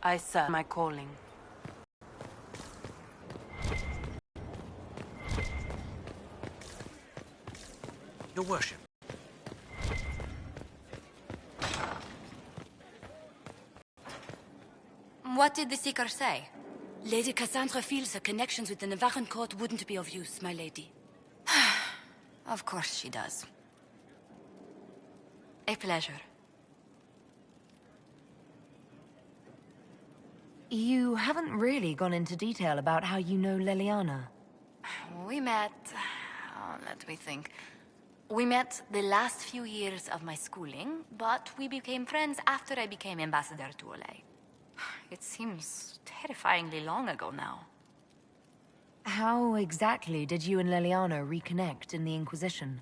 I serve my calling. Your worship. What did the Seeker say? Lady Cassandra feels her connections with the Navarran court wouldn't be of use, my lady. Of course she does. A pleasure. You haven't really gone into detail about how you know Leliana. We met... let me think. We met the last few years of my schooling, but we became friends after I became ambassador to Olay. It seems terrifyingly long ago now. How exactly did you and Leliana reconnect in the Inquisition?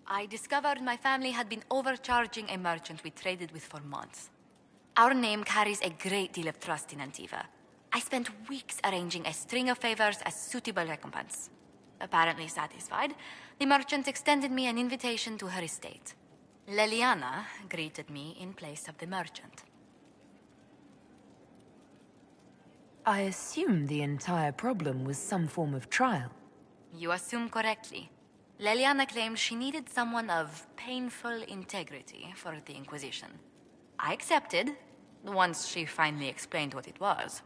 I discovered my family had been overcharging a merchant we traded with for months. Our name carries a great deal of trust in Antiva. I spent weeks arranging a string of favors as suitable recompense. Apparently satisfied, the merchant extended me an invitation to her estate. Leliana greeted me in place of the merchant. I assume the entire problem was some form of trial. You assume correctly. Leliana claimed she needed someone of painful integrity for the Inquisition. I accepted, once she finally explained what it was.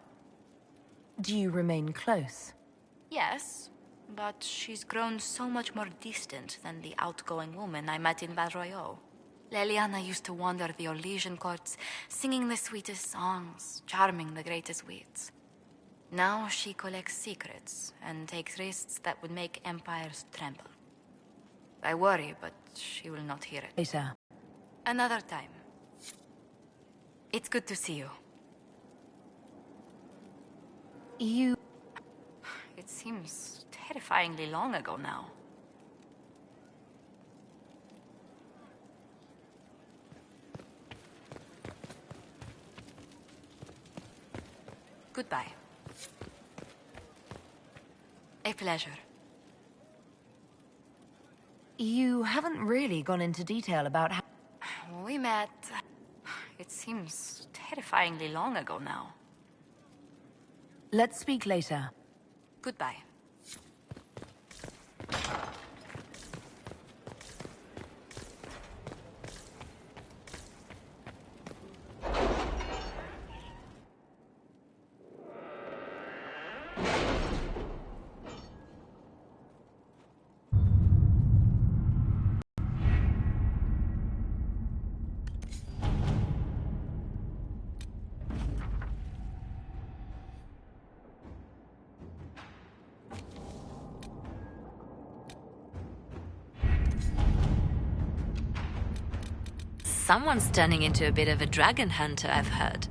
Do you remain close? Yes, but she's grown so much more distant than the outgoing woman I met in Val Royeaux. Leliana used to wander the Orlesian courts, singing the sweetest songs, charming the greatest wits. Now she collects secrets and takes risks that would make empires tremble. I worry, but she will not hear it. Later. Another time. It's good to see you. You... It seems terrifyingly long ago now. Goodbye. A pleasure. You haven't really gone into detail about how... We met... It seems terrifyingly long ago now. Let's speak later. Goodbye. Someone's turning into a bit of a dragon hunter, I've heard.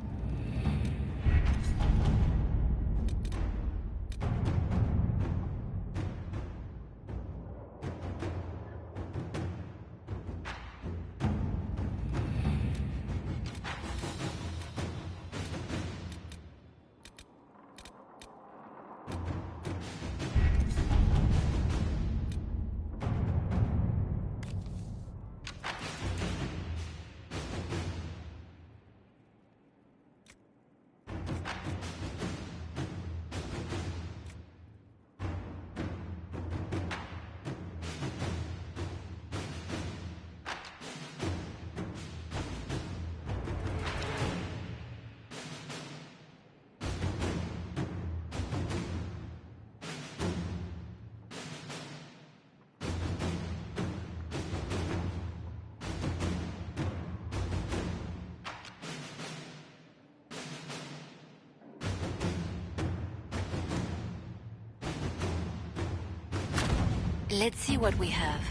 Let's see what we have.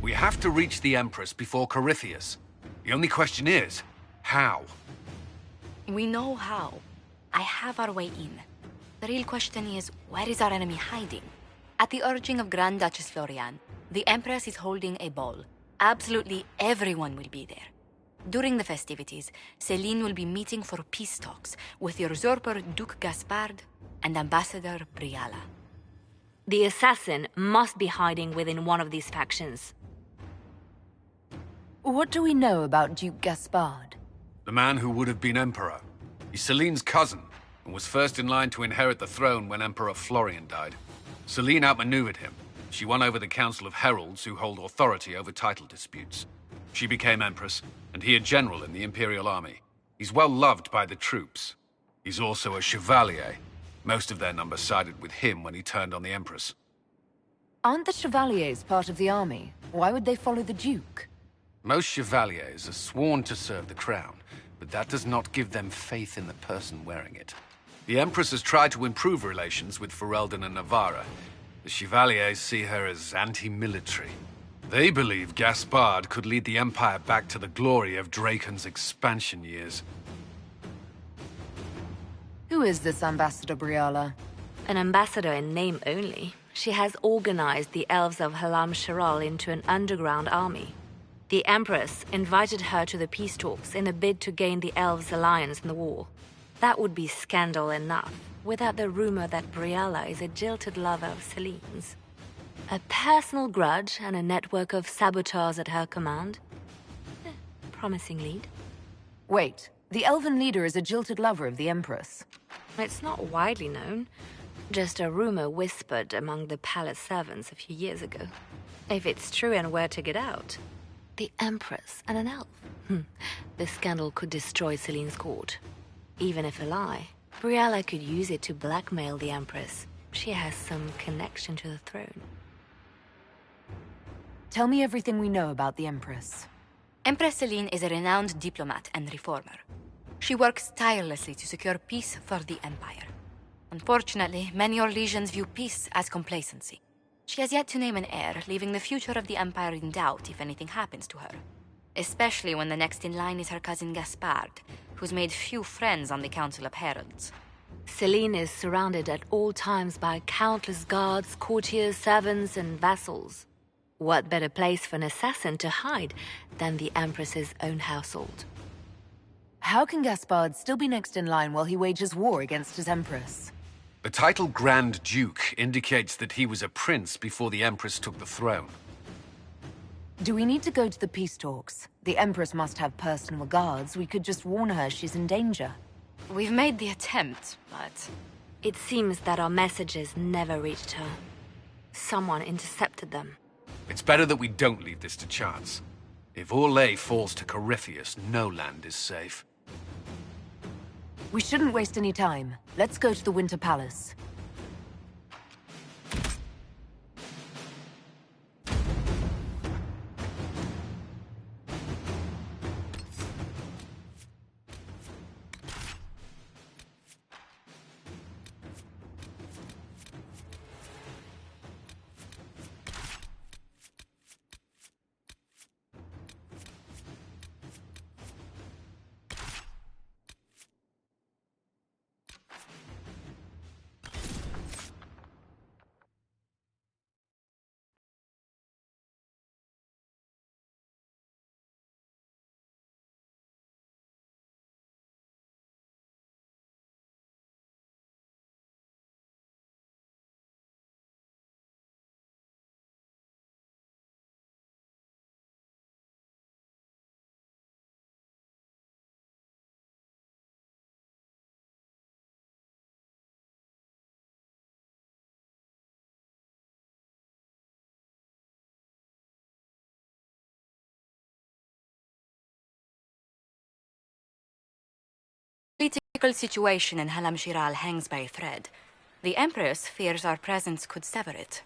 We have to reach the Empress before Corypheus. The only question is, how? We know how. I have our way in. The real question is, where is our enemy hiding? At the urging of Grand Duchess Florian, the Empress is holding a ball. Absolutely everyone will be there. During the festivities, Celine will be meeting for peace talks with usurper Duke Gaspard and Ambassador Briala. The assassin must be hiding within one of these factions. What do we know about Duke Gaspard? The man who would have been Emperor. He's Celine's cousin, and was first in line to inherit the throne when Emperor Florian died. Celine outmaneuvered him. She won over the Council of Heralds, who hold authority over title disputes. She became Empress, and he a general in the Imperial Army. He's well loved by the troops. He's also a Chevalier. Most of their number sided with him when he turned on the Empress. Aren't the Chevaliers part of the army? Why would they follow the Duke? Most Chevaliers are sworn to serve the crown, but that does not give them faith in the person wearing it. The Empress has tried to improve relations with Ferelden and Navarra. The Chevaliers see her as anti-military. They believe Gaspard could lead the Empire back to the glory of Draken's expansion years. Who is this Ambassador Briala? An ambassador in name only. She has organized the elves of Halam Sharal into an underground army. The Empress invited her to the peace talks in a bid to gain the elves' alliance in the war. That would be scandal enough, without the rumor that Briala is a jilted lover of Celine's. A personal grudge and a network of saboteurs at her command. Promising lead. Wait, the elven leader is a jilted lover of the Empress. It's not widely known. Just a rumor whispered among the palace servants a few years ago. If it's true and were to get out, the Empress and an elf. The scandal could destroy Celine's court. Even if a lie, Briala could use it to blackmail the Empress. She has some connection to the throne. Tell me everything we know about the Empress. Empress Celine is a renowned diplomat and reformer. She works tirelessly to secure peace for the Empire. Unfortunately, many Orlesians view peace as complacency. She has yet to name an heir, leaving the future of the Empire in doubt if anything happens to her. Especially when the next in line is her cousin Gaspard, who's made few friends on the Council of Heralds. Celine is surrounded at all times by countless guards, courtiers, servants, and vassals. What better place for an assassin to hide than the Empress's own household? How can Gaspard still be next in line while he wages war against his Empress? The title Grand Duke indicates that he was a prince before the Empress took the throne. Do we need to go to the peace talks? The Empress must have personal guards. We could just warn her she's in danger. We've made the attempt, but... It seems that our messages never reached her. Someone intercepted them. It's better that we don't leave this to chance. If Orlais falls to Corypheus, no land is safe. We shouldn't waste any time. Let's go to the Winter Palace. Political situation in Halam Shiral hangs by a thread. The Empress fears our presence could sever it.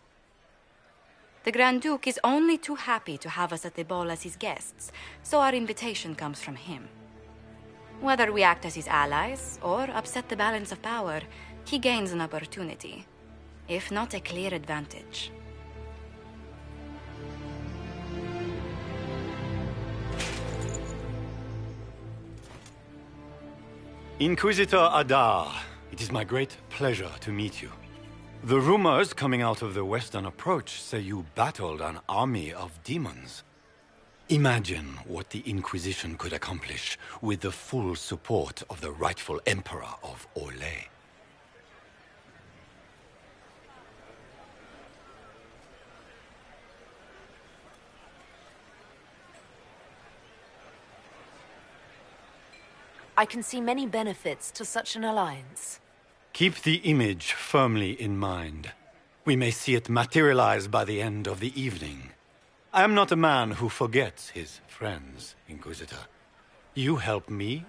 The Grand Duke is only too happy to have us at the ball as his guests, so our invitation comes from him. Whether we act as his allies or upset the balance of power, he gains an opportunity, if not a clear advantage. Inquisitor Adaar, it is my great pleasure to meet you. The rumors coming out of the Western Approach say you battled an army of demons. Imagine what the Inquisition could accomplish with the full support of the rightful Emperor of Orlais. I can see many benefits to such an alliance. Keep the image firmly in mind. We may see it materialize by the end of the evening. I am not a man who forgets his friends, Inquisitor. You help me,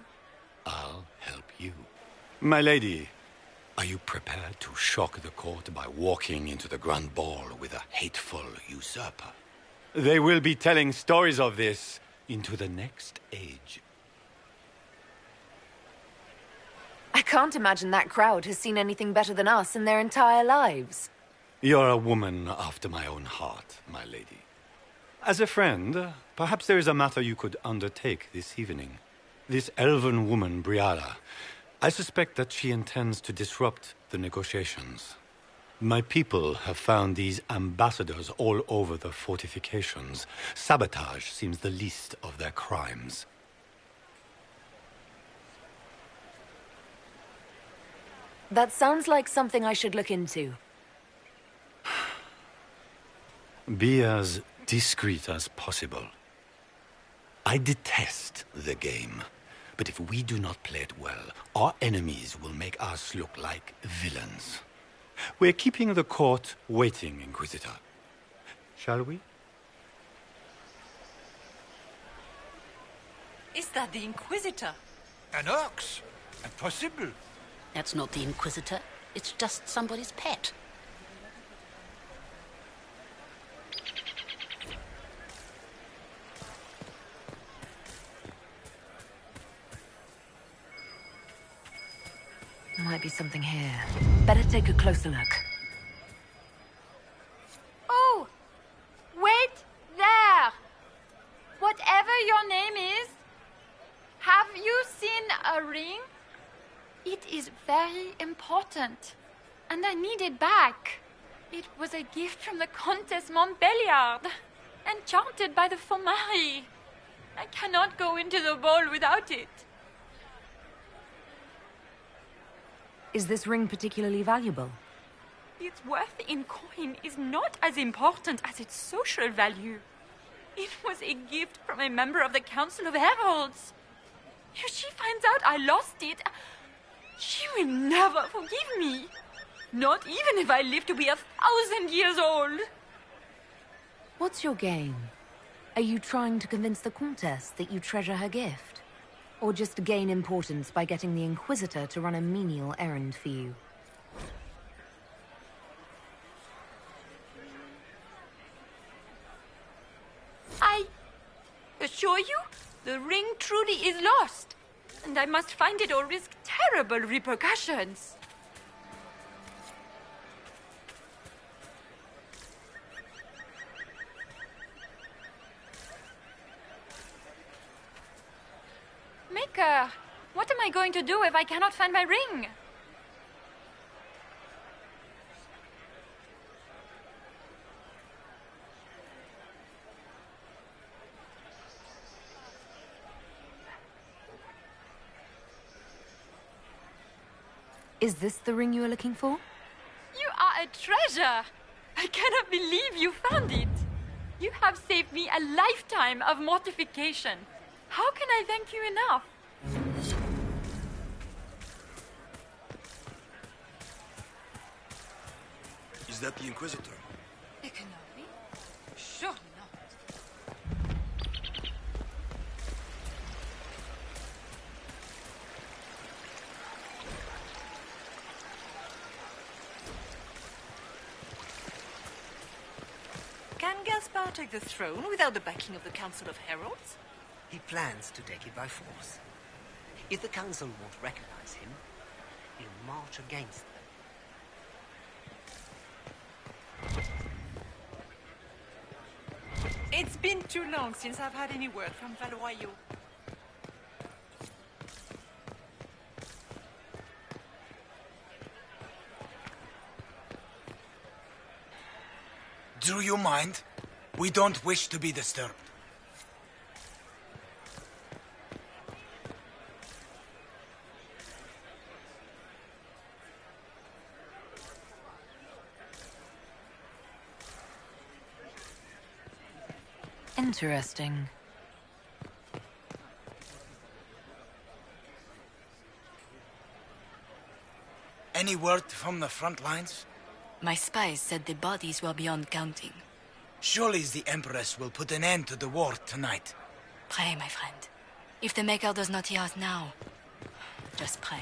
I'll help you. My lady, are you prepared to shock the court by walking into the Grand Ball with a hateful usurper? They will be telling stories of this into the next age. I can't imagine that crowd has seen anything better than us in their entire lives. You're a woman after my own heart, my lady. As a friend, perhaps there is a matter you could undertake this evening. This elven woman, Briala, I suspect that she intends to disrupt the negotiations. My people have found these ambassadors all over the fortifications. Sabotage seems the least of their crimes. That sounds like something I should look into. Be as discreet as possible. I detest the game, but if we do not play it well, our enemies will make us look like villains. We're keeping the court waiting, Inquisitor. Shall we? Is that the Inquisitor? An ox? Impossible. That's not the Inquisitor. It's just somebody's pet. There might be something here. Better take a closer look. Oh! Wait there! Whatever your name is, have you seen a ring? It is very important, and I need it back. It was a gift from the Countess Montbelliard, enchanted by the Fomari. I cannot go into the ball without it. Is this ring particularly valuable? Its worth in coin is not as important as its social value. It was a gift from a member of the Council of Heralds. If she finds out I lost it, she will never forgive me. Not even if I live to be 1,000 years old. What's your game? Are you trying to convince the Countess that you treasure her gift? Or just gain importance by getting the Inquisitor to run a menial errand for you? I assure you, the ring truly is lost. And I must find it or risk terrible repercussions. Maker, what am I going to do if I cannot find my ring? Is this the ring you are looking for? You are a treasure! I cannot believe you found it! You have saved me a lifetime of mortification. How can I thank you enough? Is that the Inquisitor? It cannot be. Surely not. Can Gaspar take the throne without the backing of the Council of Heralds? He plans to take it by force. If the Council won't recognize him, he'll march against them. It's been too long since I've had any word from Valois. Do you mind? We don't wish to be disturbed. Interesting. Any word from the front lines? My spies said the bodies were beyond counting. Surely the Empress will put an end to the war tonight. Pray, my friend. If the Maker does not hear us now, just pray.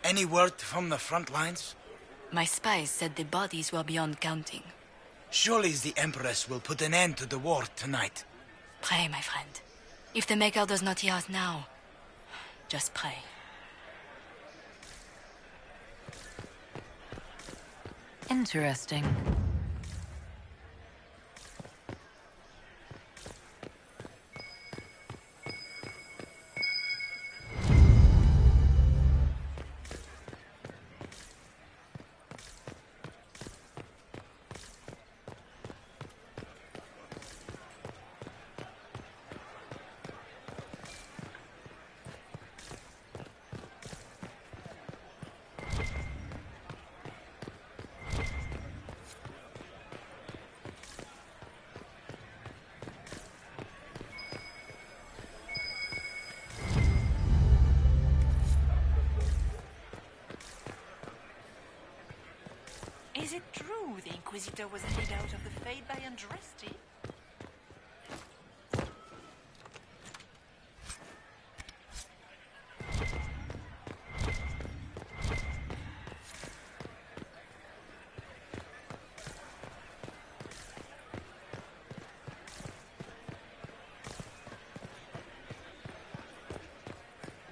Any word from the front lines? My spies said the bodies were beyond counting. Surely the Empress will put an end to the war tonight. Pray, my friend. If the Maker does not hear us now, just pray. Interesting. Is it true the Inquisitor was laid out of the Fade by Andraste?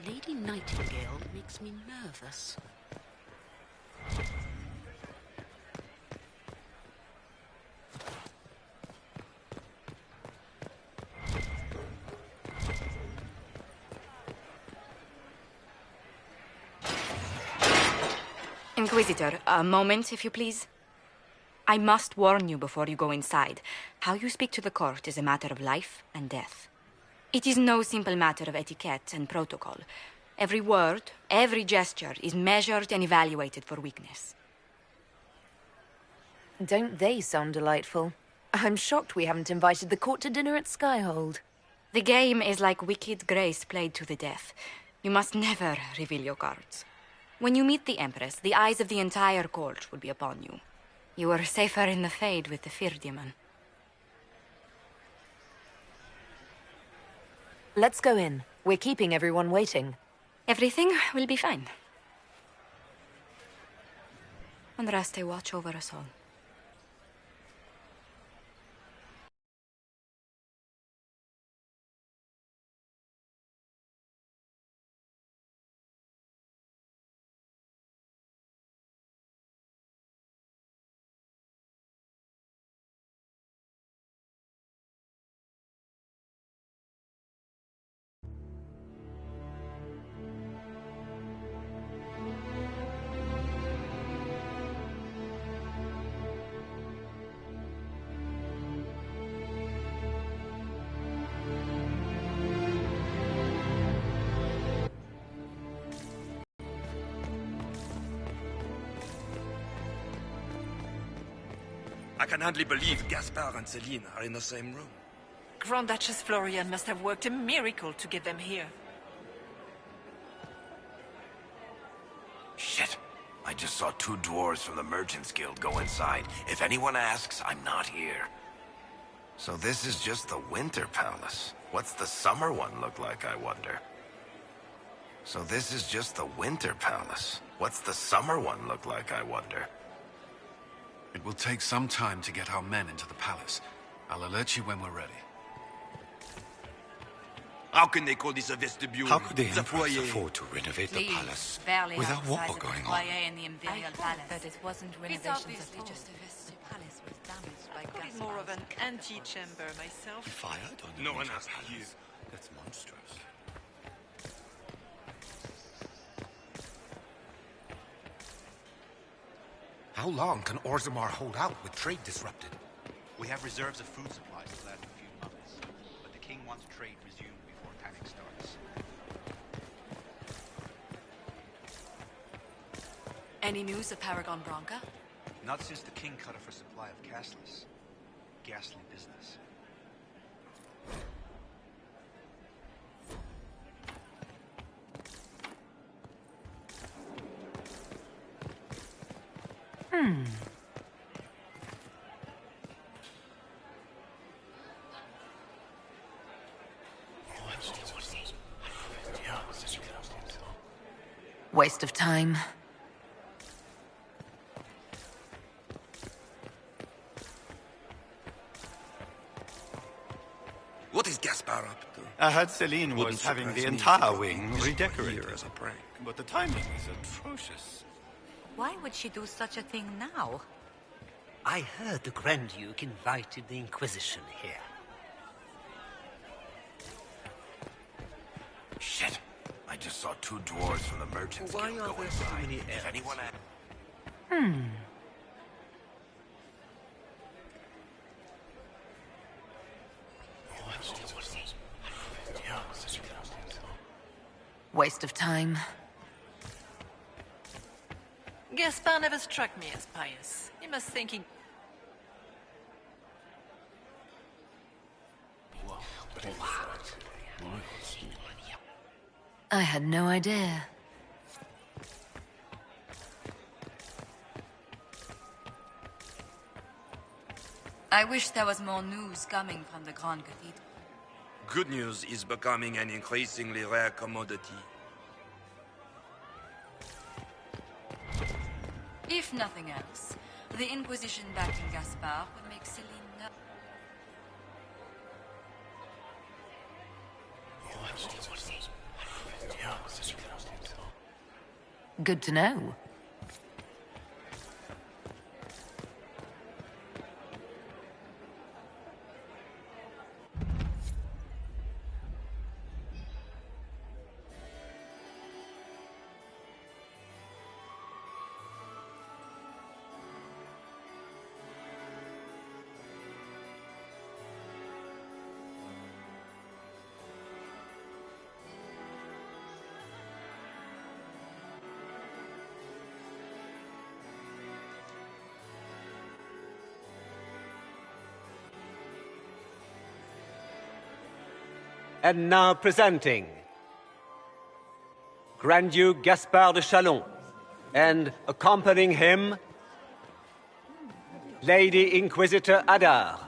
Lady Nightingale makes me nervous. Inquisitor, a moment, if you please. I must warn you before you go inside. How you speak to the court is a matter of life and death. It is no simple matter of etiquette and protocol. Every word, every gesture is measured and evaluated for weakness. Don't they sound delightful? I'm shocked we haven't invited the court to dinner at Skyhold. The game is like Wicked Grace played to the death. You must never reveal your cards. When you meet the Empress, the eyes of the entire court will be upon you. You are safer in the Fade with the Fear Demon. Let's go in. We're keeping everyone waiting. Everything will be fine. Andraste, watch over us all. I can hardly believe Gaspard and Celine are in the same room. Grand Duchess Florian must have worked a miracle to get them here. Shit. I just saw 2 dwarves from the Merchants Guild go inside. If anyone asks, I'm not here. So this is just the Winter Palace. What's the summer one look like, I wonder? So this is just the Winter Palace. What's the summer one look like, I wonder? It will take some time to get our men into the palace. I'll alert you when we're ready. How can they call this a vestibule? How could the It's a Empress foyer. afford to renovate the palace barely without war outside going the on? foyer in the Imperial Palace. But it wasn't It's renovations obviously at all. just a vestibule. The palace was damaged by I call it gas more of an fires. antechamber myself. He fired on the No one Winter asked Palace. you. That's monstrous. How long can Orzammar hold out with trade disrupted? We have reserves of food supplies to last a few months, but the king wants trade resumed before panic starts. Any news of Paragon Branca? Not since the king cut off her supply of castless. Ghastly business. Waste of time. What is Gaspar up to? I heard Celine was having the entire wing redecorated. As a prank. But the timing is atrocious. Why would she do such a thing now? I heard the Grand Duke invited the Inquisition here. Shit! I just saw 2 dwarves from the Merchants Guild go inside. If anyone asks... Waste of time. Gaspar never struck me as pious. He must think he... I had no idea. I wish there was more news coming from the Grand Cathedral. Good news is becoming an increasingly rare commodity. If nothing else, the Inquisition backing Gaspar would make Celine know. Good to know. And now presenting Grand Duke Gaspard de Chalon, and accompanying him, Lady Inquisitor Adaar.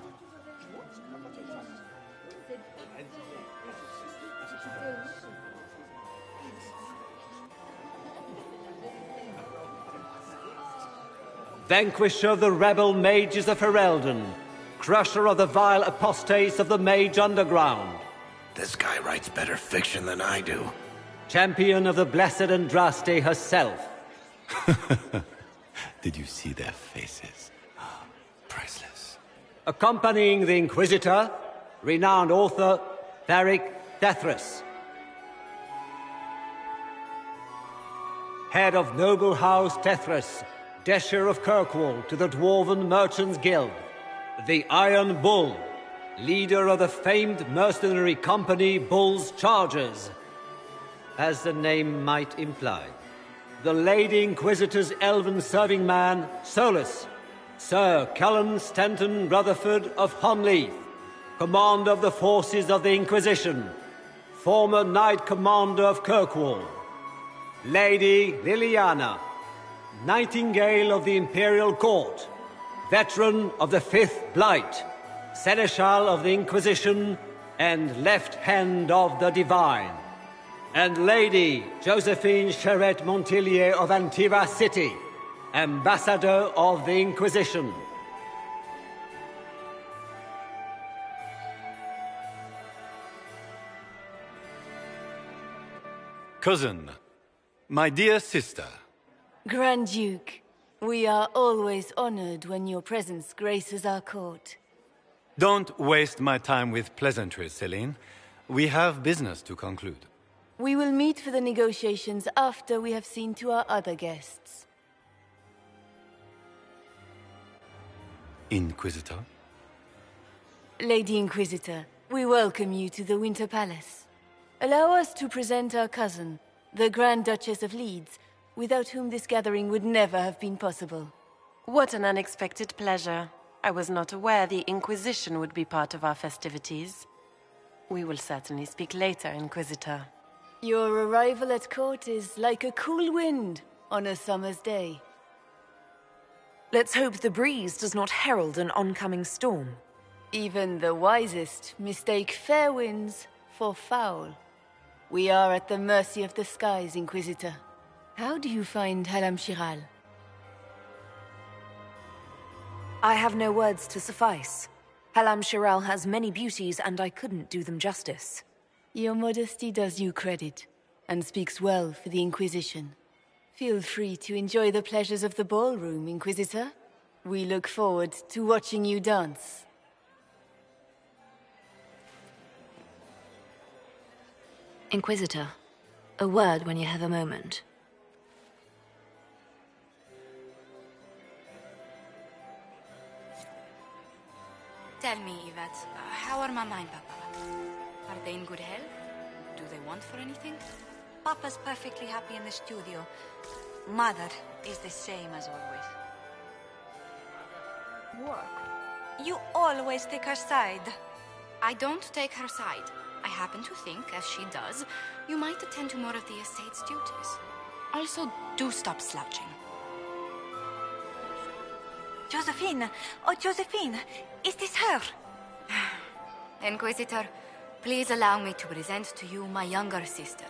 Vanquisher of the rebel mages of Ferelden, crusher of the vile apostates of the Mage Underground. This guy writes better fiction than I do. Champion of the Blessed Andraste herself. Did you see their faces? Priceless. Accompanying the Inquisitor, renowned author Tharic Tethras. Head of noble house Tethras, Desher of Kirkwall to the Dwarven Merchants Guild. The Iron Bull, leader of the famed mercenary company Bull's Chargers. As the name might imply. The Lady Inquisitor's elven serving man, Solus, Sir Callan Stanton Rutherford of Honleith, commander of the forces of the Inquisition, former Knight Commander of Kirkwall. Lady Liliana, Nightingale of the Imperial Court, veteran of the Fifth Blight, Seneschal of the Inquisition, and Left Hand of the Divine. And Lady Josephine Charette Montillier of Antiva City, Ambassador of the Inquisition. Cousin, my dear sister. Grand Duke, we are always honored when your presence graces our court. Don't waste my time with pleasantries, Celine. We have business to conclude. We will meet for the negotiations after we have seen to our other guests. Inquisitor. Lady Inquisitor, we welcome you to the Winter Palace. Allow us to present our cousin, the Grand Duchess of Leeds, without whom this gathering would never have been possible. What an unexpected pleasure. I was not aware the Inquisition would be part of our festivities. We will certainly speak later, Inquisitor. Your arrival at court is like a cool wind on a summer's day. Let's hope the breeze does not herald an oncoming storm. Even the wisest mistake fair winds for foul. We are at the mercy of the skies, Inquisitor. How do you find Halam Shiral? I have no words to suffice. Halam Shiral has many beauties, and I couldn't do them justice. Your modesty does you credit, and speaks well for the Inquisition. Feel free to enjoy the pleasures of the ballroom, Inquisitor. We look forward to watching you dance. Inquisitor, a word when you have a moment. Tell me, Yvette, how are Mama and Papa? Are they in good health? Do they want for anything? Papa's perfectly happy in the studio. Mother is the same as always. Work. You always take her side. I don't take her side. I happen to think, as she does, you might attend to more of the estate's duties. Also, do stop slouching. Josephine! Oh, Josephine! Is this her? Inquisitor, please allow me to present to you my younger sister,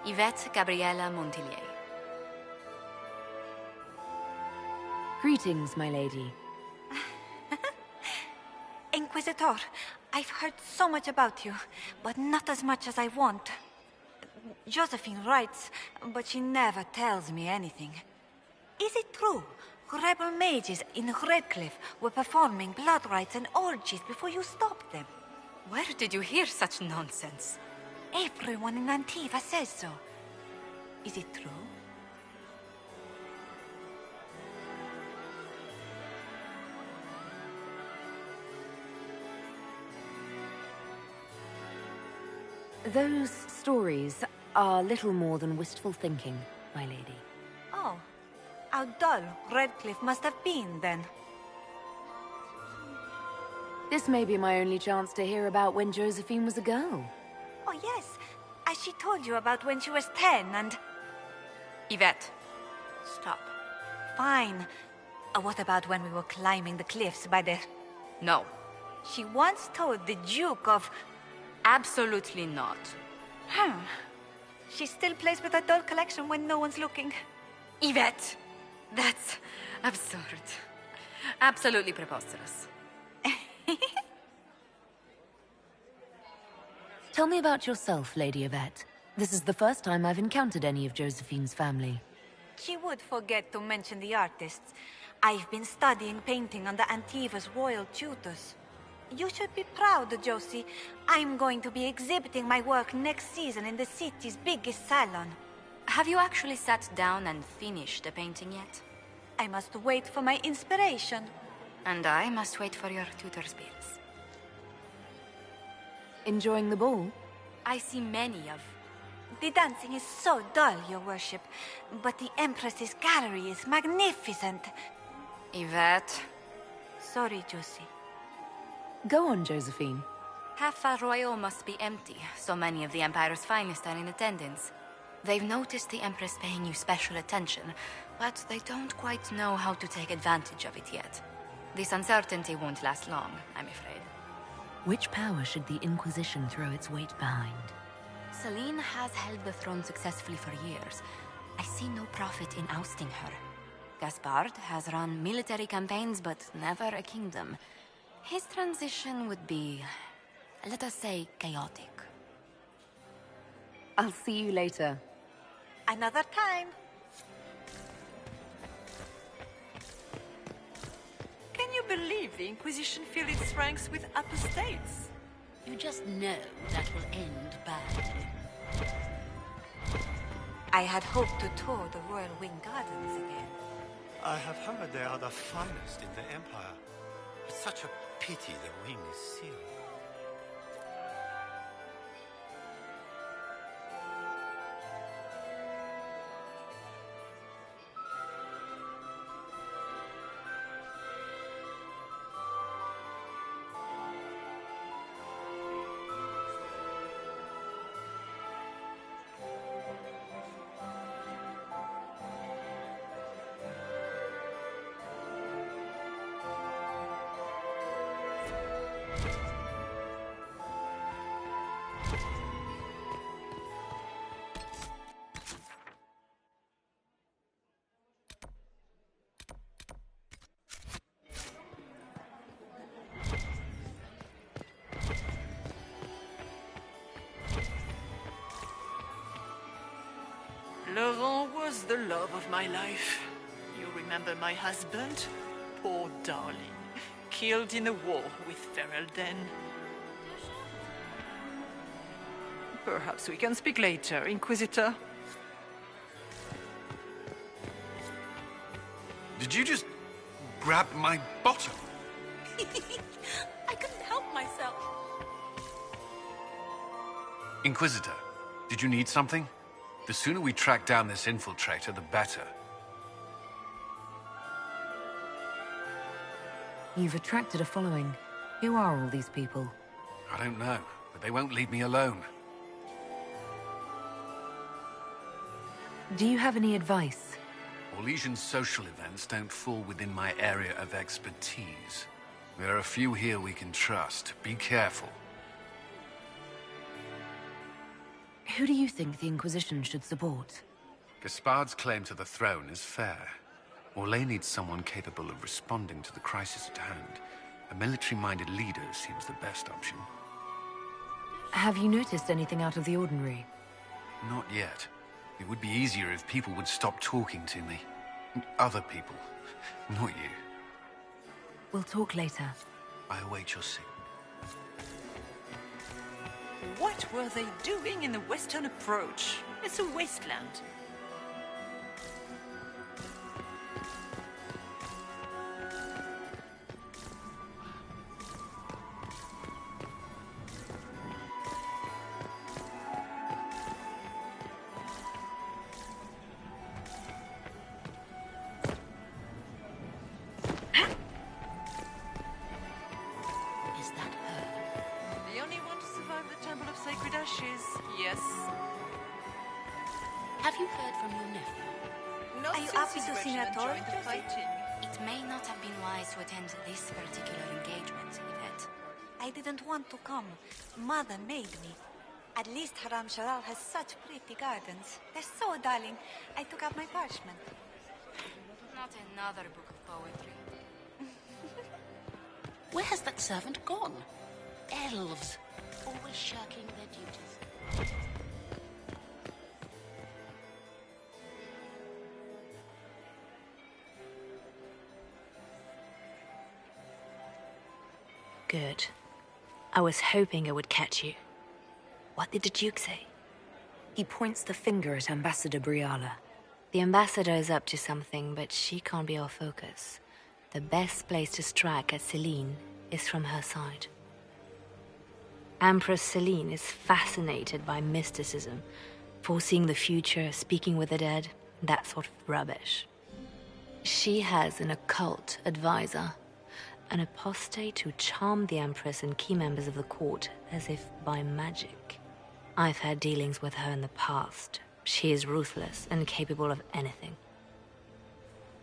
Yvette Gabriella Montillier. Greetings, my lady. Inquisitor, I've heard so much about you, but not as much as I want. Josephine writes, but she never tells me anything. Is it true? Rebel mages in Redcliffe were performing blood rites and orgies before you stopped them. Where did you hear such nonsense? Everyone in Antiva says so. Is it true? Those stories are little more than wistful thinking, my lady. Oh, how dull Redcliffe must have been, then. This may be my only chance to hear about when Josephine was a girl. Oh, yes. As she told you about when she was 10 and... Yvette, stop. Fine. What about when we were climbing the cliffs by the... No. She once told the Duke of... Absolutely not. She still plays with her doll collection when no one's looking. Yvette! That's absurd. Absolutely preposterous. Tell me about yourself, Lady Yvette. This is the first time I've encountered any of Josephine's family. She would forget to mention the artists. I've been studying painting under Antiva's royal tutors. You should be proud, Josie. I'm going to be exhibiting my work next season in the city's biggest salon. Have you actually sat down and finished the painting yet? I must wait for my inspiration. And I must wait for your tutor's bills. Enjoying the ball? I see many of... The dancing is so dull, Your Worship. But the Empress's gallery is magnificent. Yvette. Sorry, Josie. Go on, Josephine. Half Royal must be empty. So many of the Empire's finest are in attendance. They've noticed the Empress paying you special attention, but they don't quite know how to take advantage of it yet. This uncertainty won't last long, I'm afraid. Which power should the Inquisition throw its weight behind? Celine has held the throne successfully for years. I see no profit in ousting her. Gaspard has run military campaigns, but never a kingdom. His transition would be, let us say, chaotic. I'll see you later. Another time. Can you believe the Inquisition filled its ranks with apostates? You just know that will end badly. I had hoped to tour the Royal Wing Gardens again. I have heard they are the finest in the Empire. It's such a pity the wing is sealed. Laurent was the love of my life. You remember my husband? Poor darling. Killed in a war with Ferelden. Perhaps we can speak later, Inquisitor. Did you just grab my bottom? I couldn't help myself. Inquisitor, did you need something? The sooner we track down this infiltrator, the better. You've attracted a following. Who are all these people? I don't know, but they won't leave me alone. Do you have any advice? Orlesian social events don't fall within my area of expertise. There are a few here we can trust. Be careful. Who do you think the Inquisition should support? Gaspard's claim to the throne is fair. Orlais needs someone capable of responding to the crisis at hand. A military-minded leader seems the best option. Have you noticed anything out of the ordinary? Not yet. It would be easier if people would stop talking to me. Other people. Not you. We'll talk later. I await your signal. What were they doing in the western approach? It's a wasteland. Yes. Have you heard from your nephew? Not Are you since happy his to see regiment Adaar? joined the fighting. It may not have been wise to attend this particular engagement, Yvette. I didn't want to come. Mother made me. At least Haram Sharal has such pretty gardens. They're so darling. I took out my parchment. Not another book of poetry. Where has that servant gone? Elves, always shirking their duties. Good. I was hoping I would catch you. What did the Duke say? He points the finger at Ambassador Briala. The ambassador is up to something, but she can't be our focus. The best place to strike at Celine is from her side. Empress Celine is fascinated by mysticism, foreseeing the future, speaking with the dead, that sort of rubbish. She has an occult advisor, an apostate who charmed the Empress and key members of the court as if by magic. I've had dealings with her in the past. She is ruthless and capable of anything.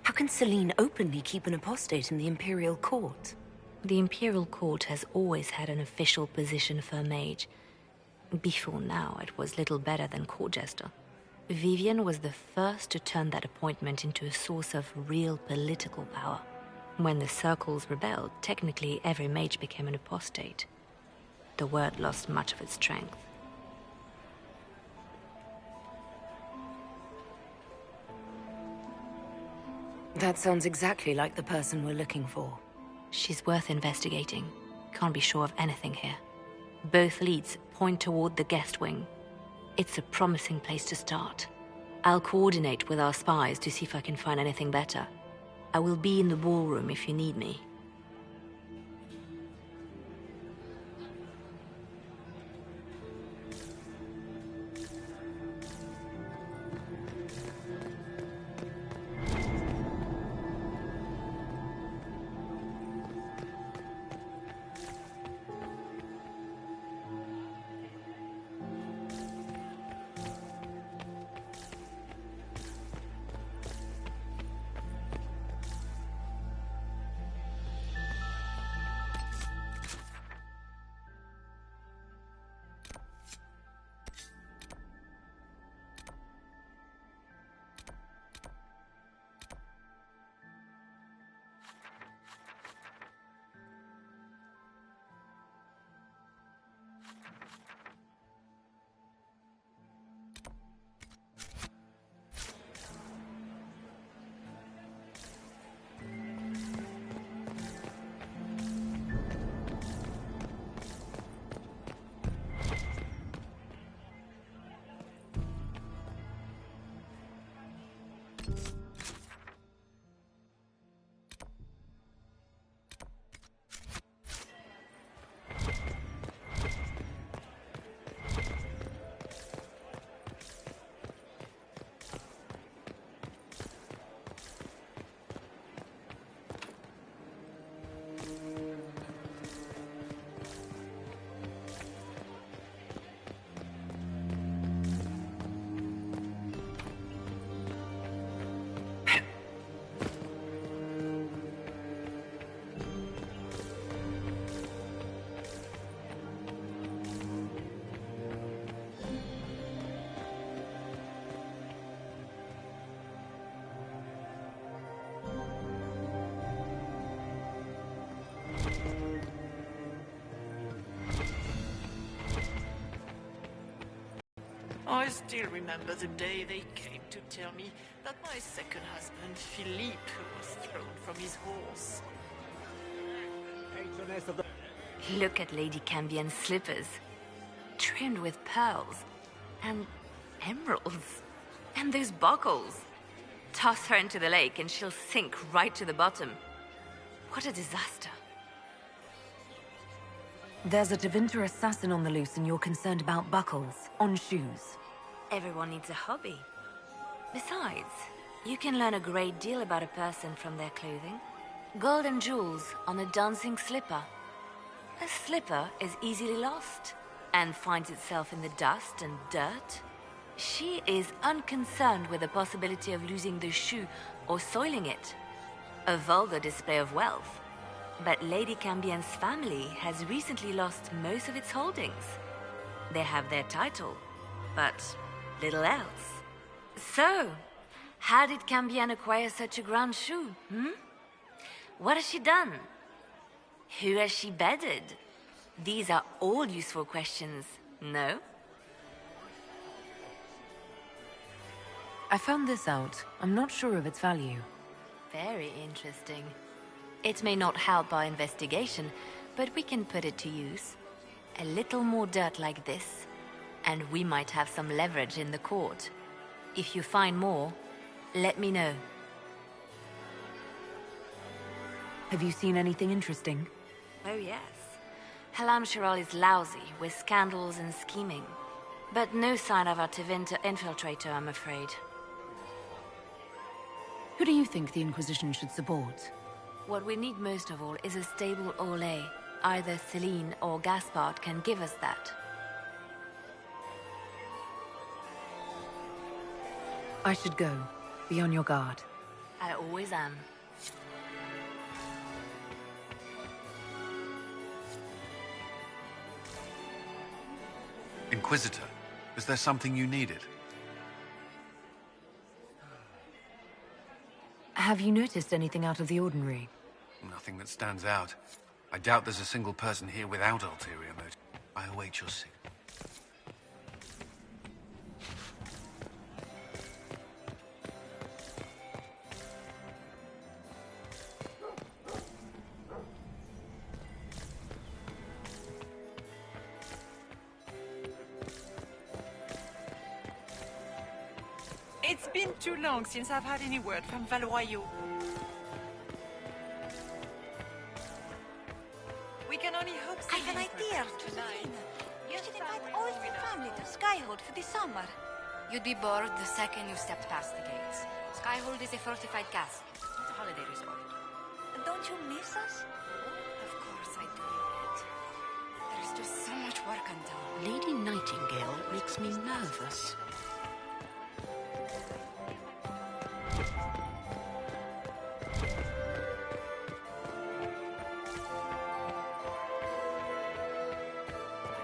How can Celine openly keep an apostate in the Imperial Court? The Imperial Court has always had an official position for a mage. Before now, it was little better than court jester. Vivian was the first to turn that appointment into a source of real political power. When the circles rebelled, technically every mage became an apostate. The word lost much of its strength. That sounds exactly like the person we're looking for. She's worth investigating. Can't be sure of anything here. Both leads point toward the guest wing. It's a promising place to start. I'll coordinate with our spies to see if I can find anything better. I will be in the ballroom if you need me. I still remember the day they came to tell me that my second husband, Philippe, was thrown from his horse. Look at Lady Cambien's slippers, trimmed with pearls and emeralds. And those buckles. Toss her into the lake and she'll sink right to the bottom. What a disaster. There's a Tevinter assassin on the loose and you're concerned about buckles on shoes. Everyone needs a hobby. Besides, you can learn a great deal about a person from their clothing. Gold and jewels on a dancing slipper. A slipper is easily lost and finds itself in the dust and dirt. She is unconcerned with the possibility of losing the shoe or soiling it. A vulgar display of wealth. But Lady Cambien's family has recently lost most of its holdings. They have their title, but little else. So, how did Cambien acquire such a grand shoe, What has she done? Who has she bedded? These are all useful questions, no? I found this out. I'm not sure of its value. Very interesting. It may not help our investigation, but we can put it to use. A little more dirt like this, and we might have some leverage in the court. If you find more, let me know. Have you seen anything interesting? Oh yes. Halam Shiral is lousy with scandals and scheming. But no sign of our Tevinter infiltrator, I'm afraid. Who do you think the Inquisition should support? What we need most of all is a stable Olay. Either Celine or Gaspard can give us that. I should go. Be on your guard. I always am. Inquisitor, is there something you needed? Have you noticed anything out of the ordinary? Nothing that stands out. I doubt there's a single person here without ulterior motive. I await your signal. It's been too long since I've had any word from Valroyaux. We can only hope. I've an idea, Josephine. You should invite all the family to Skyhold for the summer. You'd be bored the second you stepped past the gates. Skyhold is a fortified castle, not a holiday resort. Don't you miss us? Of course I do, Yvette. There's just so much work undone. Lady Nightingale makes me nervous.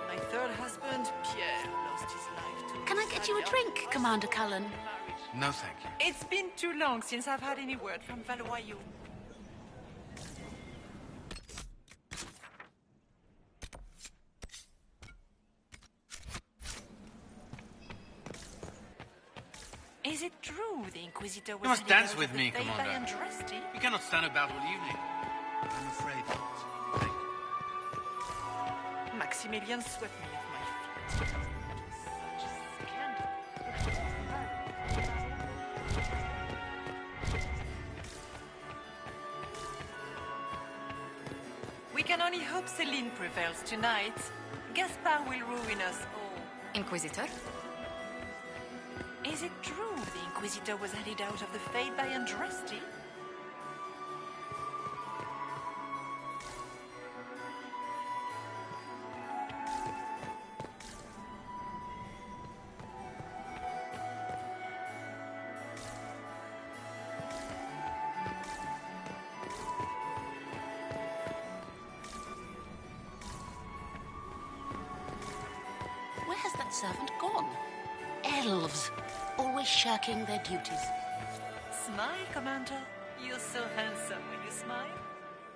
My third husband, Pierre, lost his life to... Can I get you a drink, Commander Cullen? No, thank you. It's been too long since I've had any word from Valroyaux. Is it true the Inquisitor was... You must dance with me, Commander. Andresti? You cannot stand about all evening. I'm afraid not. Thank you. Maximilian swept me off my feet. Such a scandal. can only hope Celine prevails tonight. Gaspard will ruin us all. Inquisitor? Is it true the Inquisitor was headed out of the Fade by Andraste? Where has that servant gone? Elves, always shirking their duties. Smile, Commander. You're so handsome when you smile.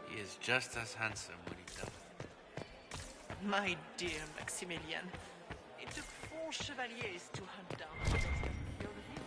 He is just as handsome when he doesn't. My dear Maximilian, it took 4 chevaliers to hunt down the best of the field of you.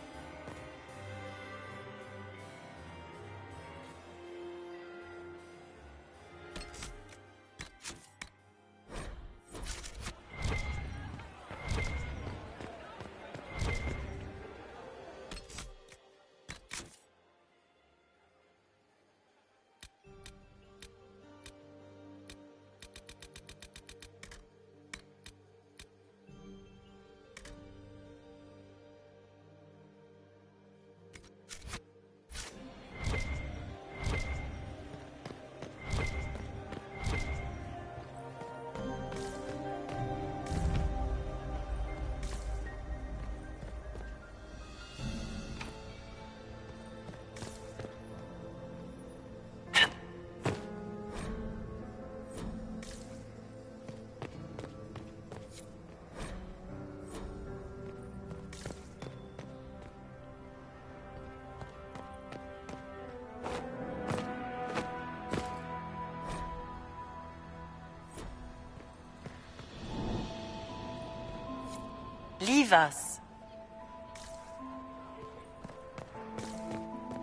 Leave us.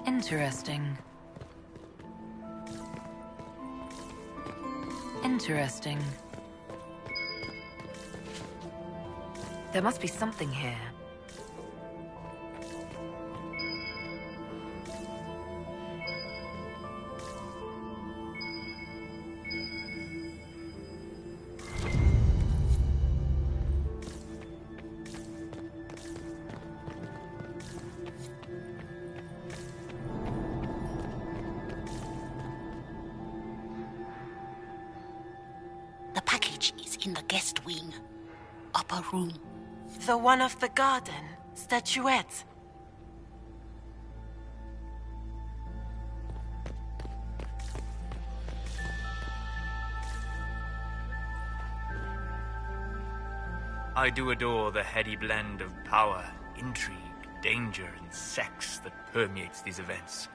Interesting. Interesting. There must be something here. The package is in the guest wing. Upper room. The one of the garden. Statuette. I do adore the heady blend of power, intrigue, danger, and sex that permeates these events.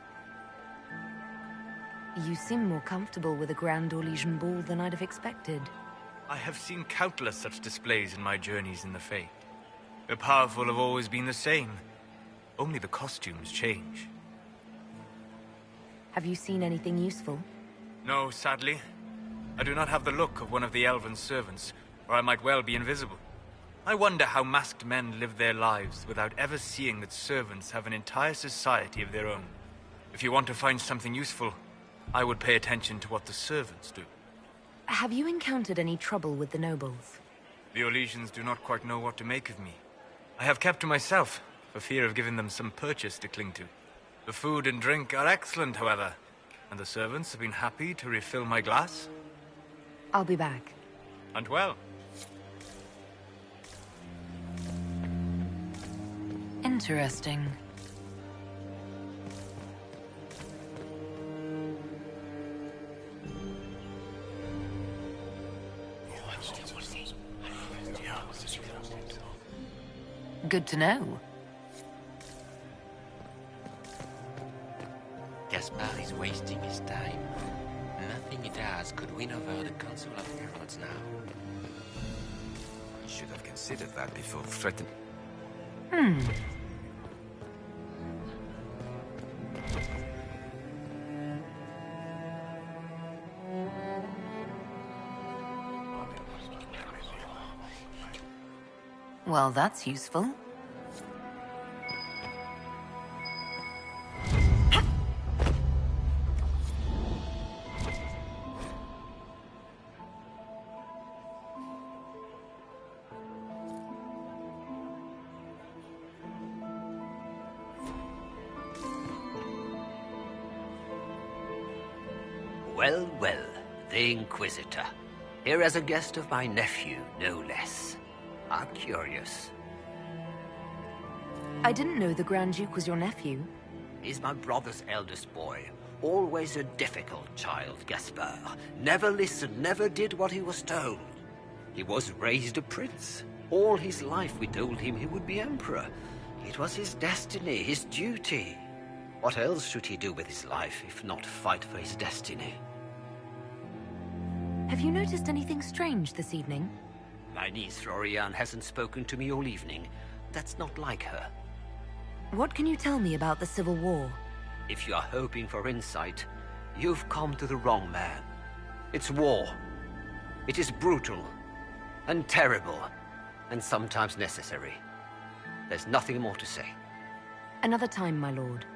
You seem more comfortable with a Grand Orlesian ball than I'd have expected. I have seen countless such displays in my journeys in the Fade. The powerful have always been the same. Only the costumes change. Have you seen anything useful? No, sadly. I do not have the look of one of the elven servants, or I might well be invisible. I wonder how masked men live their lives without ever seeing that servants have an entire society of their own. If you want to find something useful, I would pay attention to what the servants do. Have you encountered any trouble with the nobles? The Orlesians do not quite know what to make of me. I have kept to myself, for fear of giving them some purchase to cling to. The food and drink are excellent, however, and the servants have been happy to refill my glass. I'll be back. And well. Interesting. Good to know. Gaspard is wasting his time. Nothing he does could win over the Council of Heralds now. You should have considered that before threatening. Well, that's useful. Well, well, the Inquisitor. Here as a guest of my nephew, no less. How curious. I didn't know the Grand Duke was your nephew. He's my brother's eldest boy. Always a difficult child, Gaspard. Never listened, never did what he was told. He was raised a prince. All his life we told him he would be emperor. It was his destiny, his duty. What else should he do with his life, if not fight for his destiny? Have you noticed anything strange this evening? My niece Florian hasn't spoken to me all evening. That's not like her. What can you tell me about the Civil War? If you are hoping for insight, you've come to the wrong man. It's war. It is brutal, and terrible, and sometimes necessary. There's nothing more to say. Another time, my lord.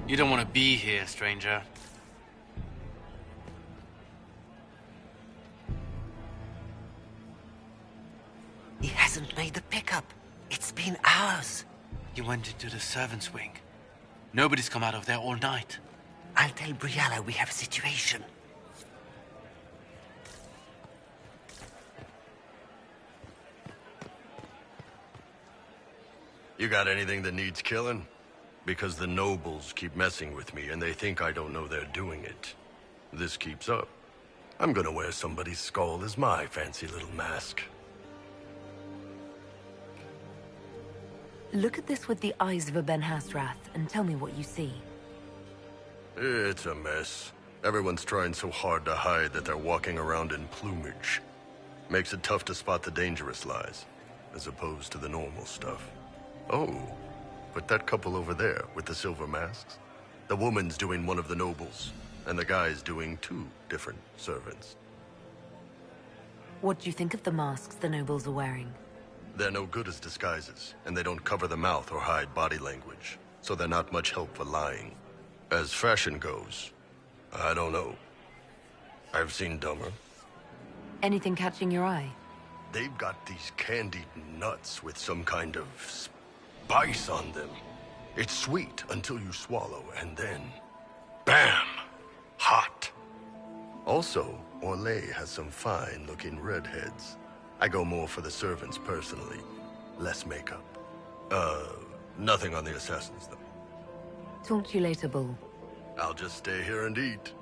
You don't want to be here, stranger. He hasn't made the pickup. It's been hours. You went into the servants' wing. Nobody's come out of there all night. I'll tell Briella we have a situation. You got anything that needs killing? Because the nobles keep messing with me, and they think I don't know they're doing it. This keeps up, I'm gonna wear somebody's skull as my fancy little mask. Look at this with the eyes of a Ben Hasrath, and tell me what you see. It's a mess. Everyone's trying so hard to hide that they're walking around in plumage. Makes it tough to spot the dangerous lies, as opposed to the normal stuff. Oh. But that couple over there with the silver masks, the woman's doing one of the nobles, and the guy's doing two different servants. What do you think of the masks the nobles are wearing? They're no good as disguises, and they don't cover the mouth or hide body language, so they're not much help for lying. As fashion goes, I don't know. I've seen dumber. Anything catching your eye? They've got these candied nuts with some kind of spice on them. It's sweet until you swallow, and then bam! Hot. Also, Orlais has some fine-looking redheads. I go more for the servants personally. Less makeup. Nothing on the assassins, though. Talk to you later, Bull. I'll just stay here and eat.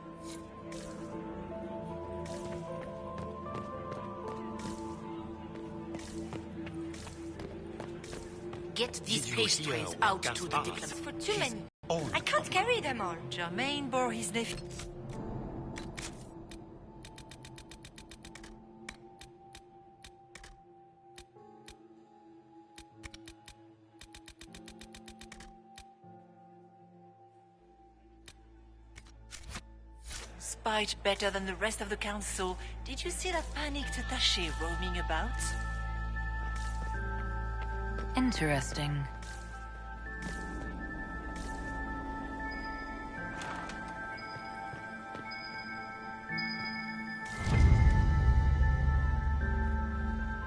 Get these pastries out to the diplomats. For too many. I can't carry them all. Germain bore his nephew. Spite better than the rest of the council. Did you see that panicked attaché roaming about? Interesting.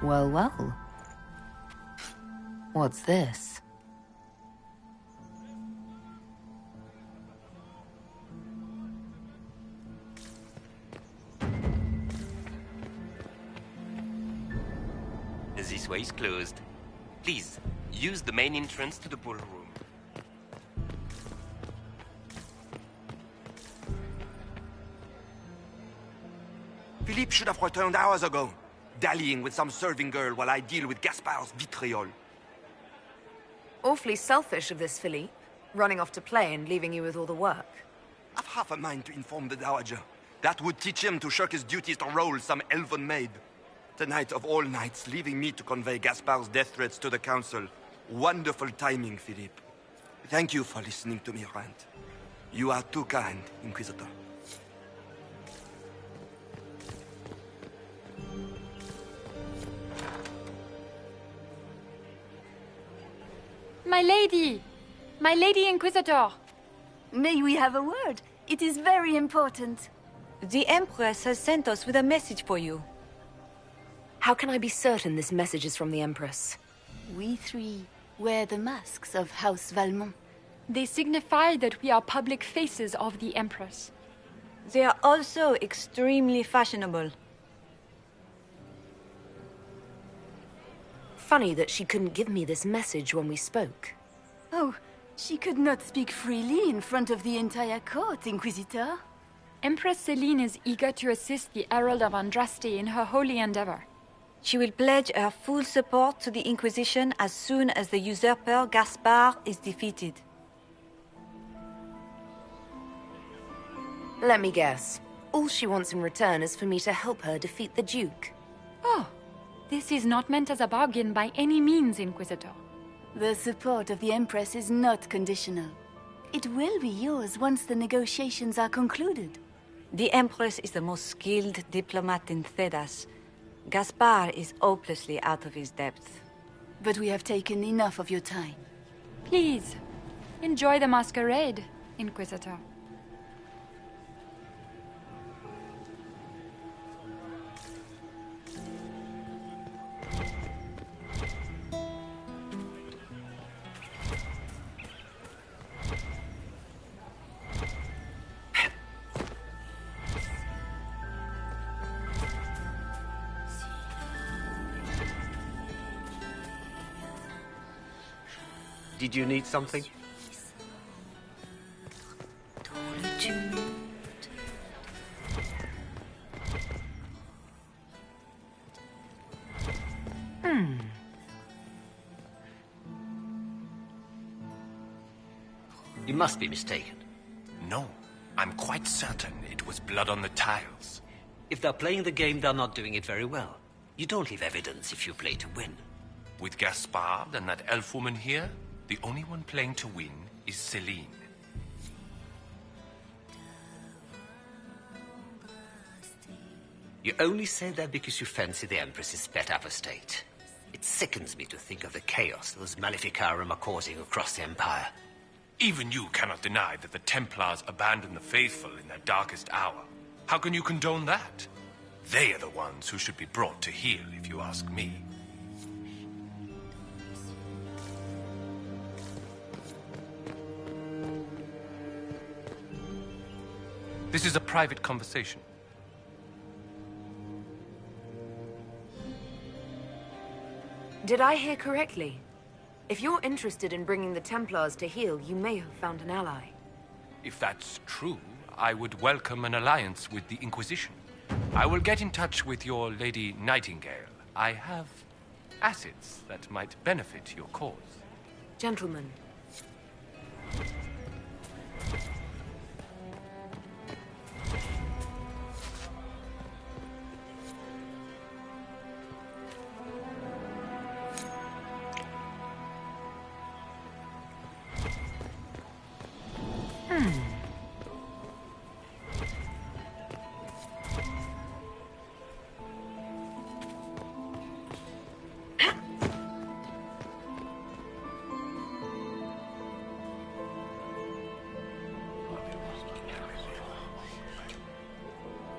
Well, well. What's this? This way is closed. Please, use the main entrance to the ballroom. Philippe should have returned hours ago, dallying with some serving girl while I deal with Gaspard's vitriol. Awfully selfish of this, Philippe. Running off to play and leaving you with all the work. I've half a mind to inform the Dowager. That would teach him to shirk his duties to roll some elven maid. Tonight of all nights, leaving me to convey Gaspard's death threats to the council. Wonderful timing, Philippe. Thank you for listening to me rant. You are too kind, Inquisitor. My lady! My lady Inquisitor! May we have a word? It is very important. The Empress has sent us with a message for you. How can I be certain this message is from the Empress? We three wear the masks of House Valmont. They signify that we are public faces of the Empress. They are also extremely fashionable. Funny that she couldn't give me this message when we spoke. Oh, she could not speak freely in front of the entire court, Inquisitor. Empress Celine is eager to assist the Herald of Andraste in her holy endeavor. She will pledge her full support to the Inquisition as soon as the usurper Gaspard is defeated. Let me guess. All she wants in return is for me to help her defeat the Duke. Oh, this is not meant as a bargain by any means, Inquisitor. The support of the Empress is not conditional. It will be yours once the negotiations are concluded. The Empress is the most skilled diplomat in Thedas. Gaspard is hopelessly out of his depth. But we have taken enough of your time. Please, enjoy the masquerade, Inquisitor. Did you need something? You must be mistaken. No, I'm quite certain it was blood on the tiles. If they're playing the game, they're not doing it very well. You don't leave evidence if you play to win. With Gaspard and that elf woman here, the only one playing to win is Celine. You only say that because you fancy the Empress's pet apostate. It sickens me to think of the chaos those Maleficarum are causing across the Empire. Even you cannot deny that the Templars abandoned the faithful in their darkest hour. How can you condone that? They are the ones who should be brought to heel, if you ask me. This is a private conversation. Did I hear correctly? If you're interested in bringing the Templars to heel, you may have found an ally. If that's true, I would welcome an alliance with the Inquisition. I will get in touch with your Lady Nightingale. I have assets that might benefit your cause. Gentlemen.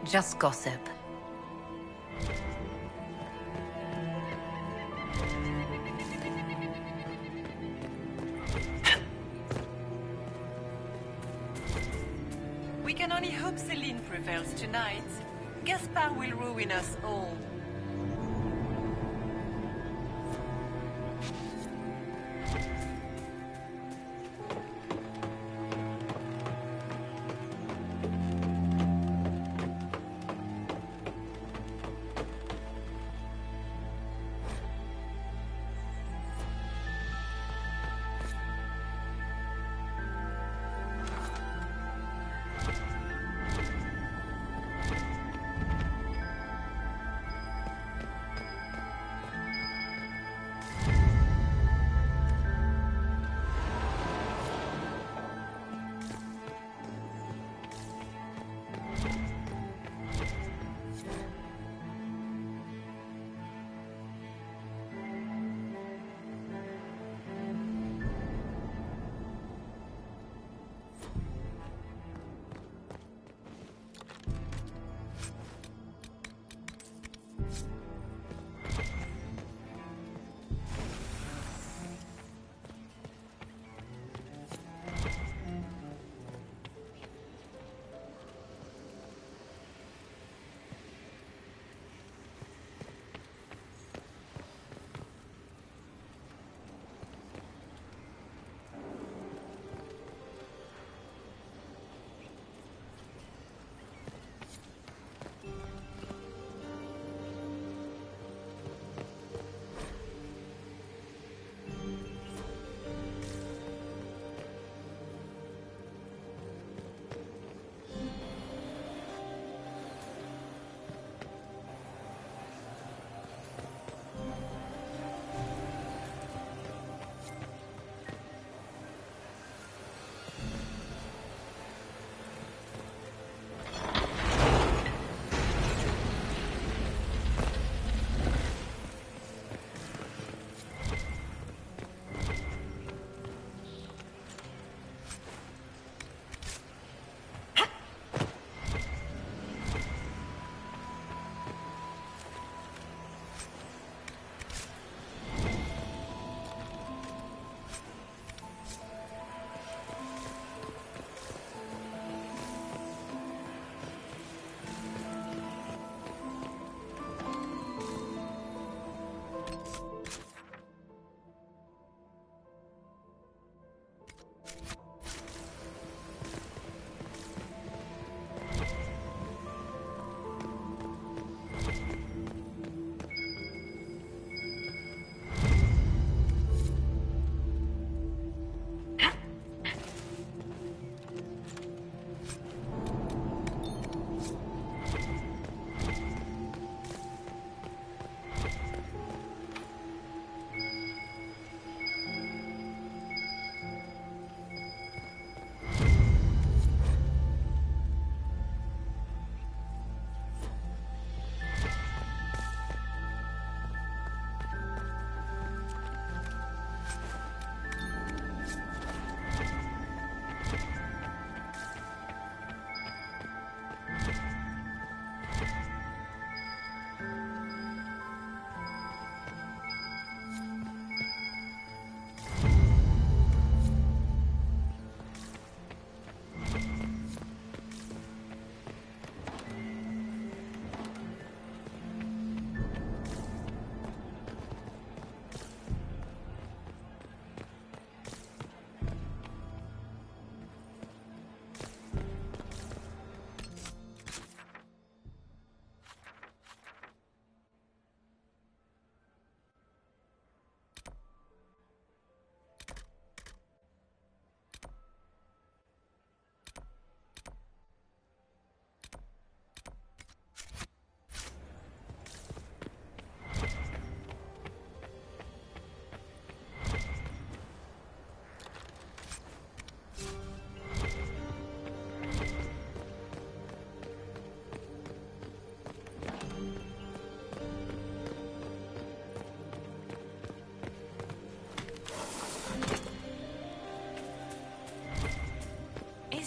Just gossip. We can only hope Celine prevails tonight. Gaspard will ruin us all.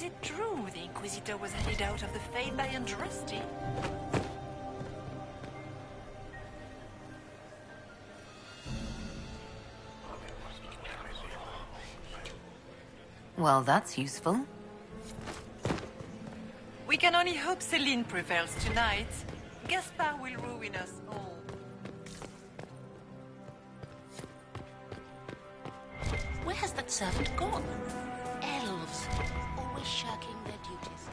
Is it true the Inquisitor was handed out of the Faith by Andraste? Well, that's useful. We can only hope Celine prevails tonight. Gaspard will ruin us all. Where has that servant gone? Elves, always shirking their duties.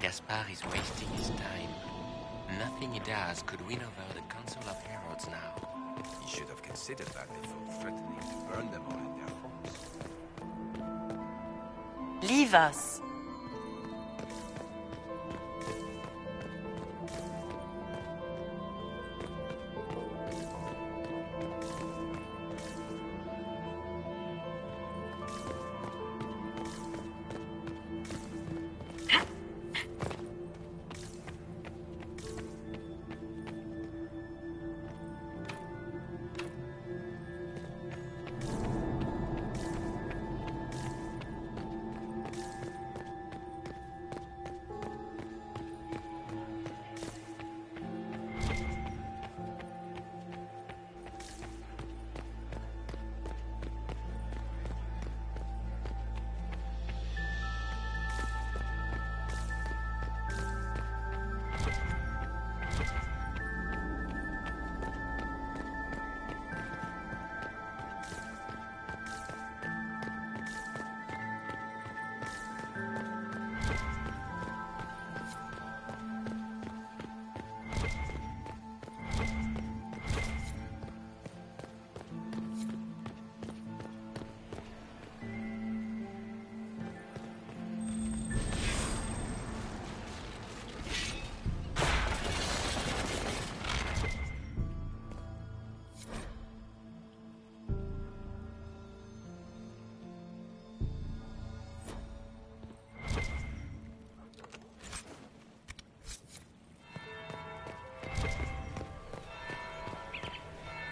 Gaspard is wasting his time. Nothing he does could win over the Council of Heralds now. He should have considered that before threatening to burn them all in their homes. Leave us.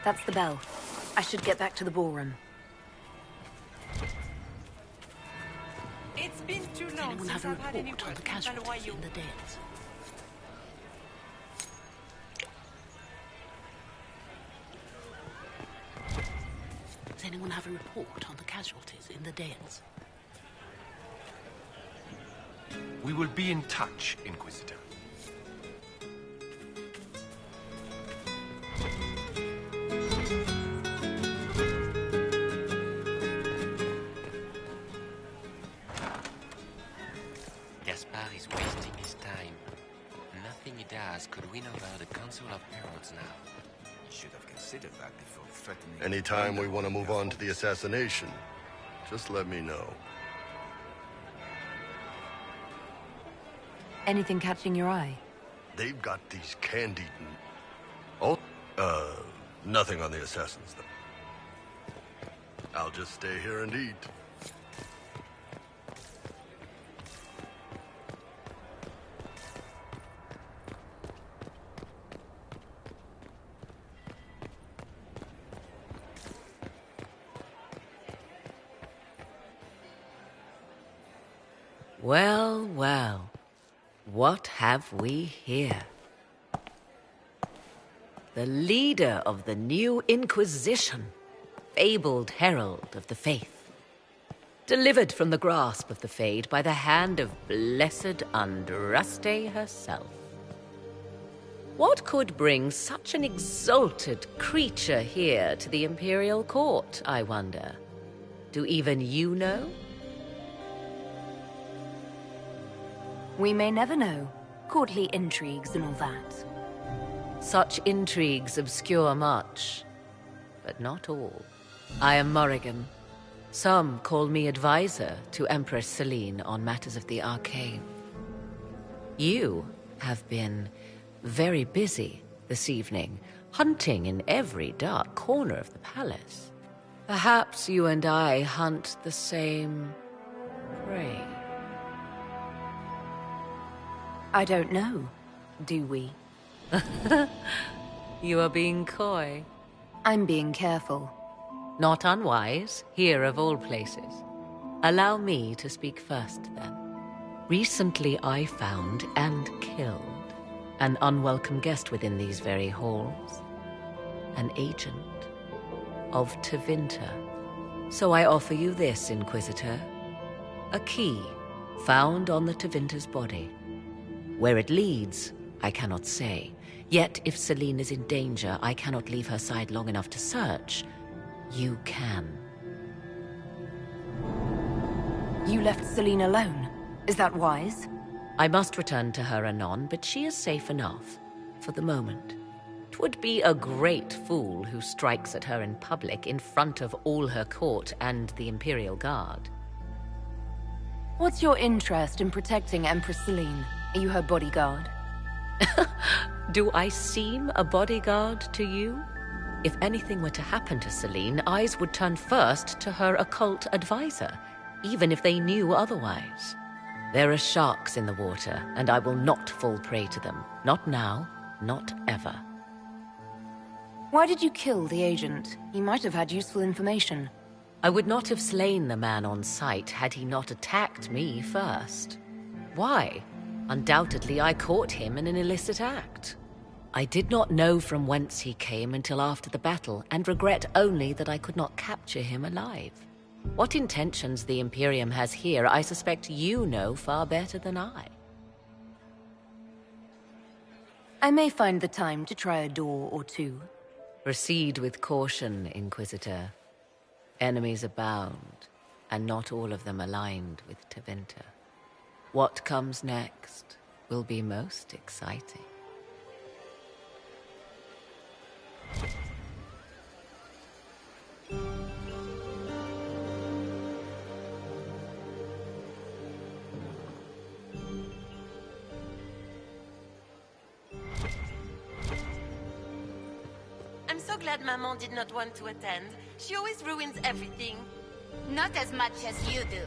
That's the bell. I should get back to the ballroom. It's been too long Anyone since have a I've had any report on the work in casualties Balawayo. in the Dales? Does anyone have a report on the casualties in the Dales? We will be in touch, Inquisitor. Gaspard is wasting his time. Nothing he does could win over the Council of Heralds now. He should have considered that before threatening... Anytime we want to move on to the assassination, just let me know. Anything catching your eye? They've got these candy-eaten... Oh, nothing on the assassins, though. I'll just stay here and eat. Well, well. What have we here? The leader of the new Inquisition, fabled herald of the faith, delivered from the grasp of the Fade by the hand of blessed Andraste herself. What could bring such an exalted creature here to the Imperial Court, I wonder? Do even you know? We may never know. Courtly intrigues and all that. Such intrigues obscure much, but not all. I am Morrigan. Some call me advisor to Empress Celine on matters of the arcane. You have been very busy this evening, hunting in every dark corner of the palace. Perhaps you and I hunt the same prey. I don't know. Do we? You are being coy. I'm being careful. Not unwise, here of all places. Allow me to speak first, then. Recently I found and killed an unwelcome guest within these very halls. An agent of Tevinter. So I offer you this, Inquisitor. A key found on the Tevinter's body. Where it leads, I cannot say. Yet if Selene is in danger, I cannot leave her side long enough to search. You can. You left Selene alone. Is that wise? I must return to her anon, but she is safe enough. For the moment. 'Twould be a great fool who strikes at her in public in front of all her court and the Imperial Guard. What's your interest in protecting Empress Selene? Are you her bodyguard? Do I seem a bodyguard to you? If anything were to happen to Selene, eyes would turn first to her occult advisor, even if they knew otherwise. There are sharks in the water, and I will not fall prey to them. Not now, not ever. Why did you kill the agent? He might have had useful information. I would not have slain the man on sight had he not attacked me first. Why? Undoubtedly I caught him in an illicit act. I did not know from whence he came until after the battle, and regret only that I could not capture him alive. What intentions the Imperium has here, I suspect you know far better than I. I may find the time to try a door or two. Proceed with caution, Inquisitor. Enemies abound, and not all of them aligned with Tevinter. What comes next will be most exciting. I'm so glad Maman did not want to attend. She always ruins everything. Not as much as you do.